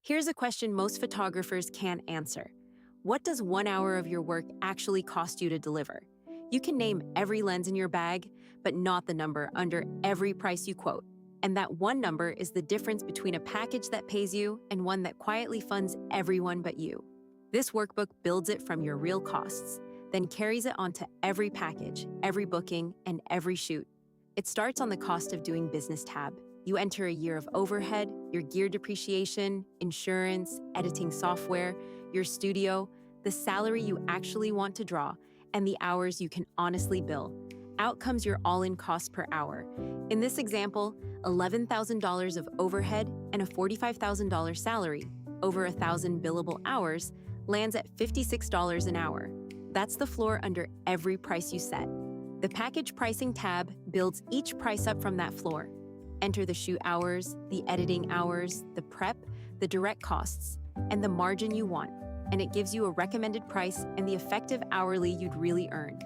Here's a question most photographers can't answer. What does 1 hour of your work actually cost you to deliver? You can name every lens in your bag, but not the number under every price you quote. And that one number is the difference between a package that pays you and one that quietly funds everyone but you. This workbook builds it from your real costs, then carries it onto every package, every booking, and every shoot. It starts on the cost of doing business tab. You enter a year of overhead, your gear depreciation, insurance, editing software, your studio, the salary you actually want to draw, and the hours you can honestly bill. Out comes your all-in cost per hour. In this example, $11,000 of overhead and a $45,000 salary, over 1,000 billable hours, lands at $56 an hour. That's the floor under every price you set. The package pricing tab builds each price up from that floor. Enter the shoot hours, the editing hours, the prep, the direct costs, and the margin you want, and it gives you a recommended price and the effective hourly you'd really earn.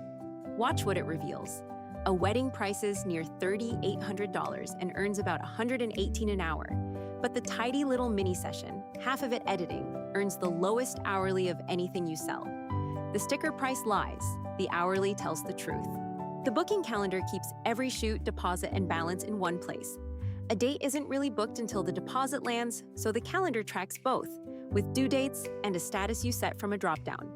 Watch what it reveals. A wedding prices near $3,800 and earns about $118 an hour. But the tidy little mini session, half of it editing, earns the lowest hourly of anything you sell. The sticker price lies, the hourly tells the truth. The booking calendar keeps every shoot, deposit, and balance in one place. A date isn't really booked until the deposit lands, so the calendar tracks both, with due dates and a status you set from a dropdown.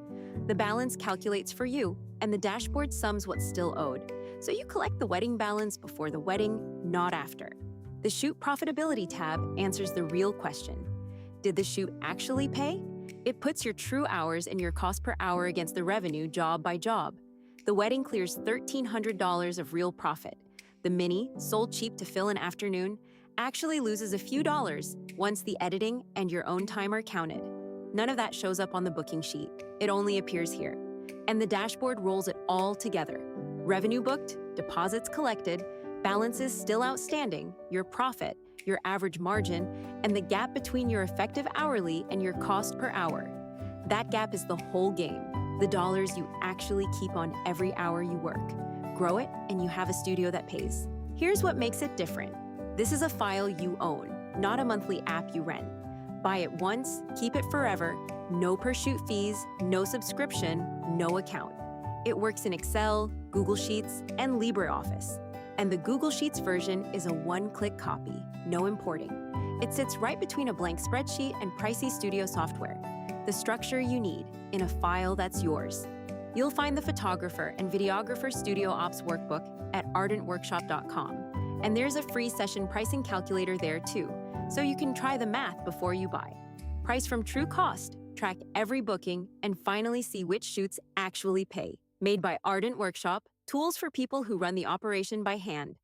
The balance calculates for you, and the dashboard sums what's still owed, so you collect the wedding balance before the wedding, not after. The Shoot Profitability tab answers the real question. Did the shoot actually pay? It puts your true hours and your cost per hour against the revenue job by job. The wedding clears $1,300 of real profit. The mini, sold cheap to fill an afternoon, actually loses a few dollars once the editing and your own time are counted. None of that shows up on the booking sheet. It only appears here. And the dashboard rolls it all together. Revenue booked, deposits collected, balances still outstanding, your profit, your average margin, and the gap between your effective hourly and your cost per hour. That gap is the whole game. The dollars you actually keep on every hour you work. Grow it, and you have a studio that pays. Here's what makes it different. This is a file you own, not a monthly app you rent. Buy it once, keep it forever, no per-shoot fees, no subscription, no account. It works in Excel, Google Sheets, and LibreOffice. And the Google Sheets version is a one-click copy, no importing. It sits right between a blank spreadsheet and pricey studio software. The structure you need in a file that's yours. You'll find the Photographer and Videographer Studio Ops Workbook at ardentworkshop.com. And there's a free session pricing calculator there too, so you can try the math before you buy. Price from true cost, track every booking, and finally see which shoots actually pay. Made by Ardent Workshop, tools for people who run the operation by hand.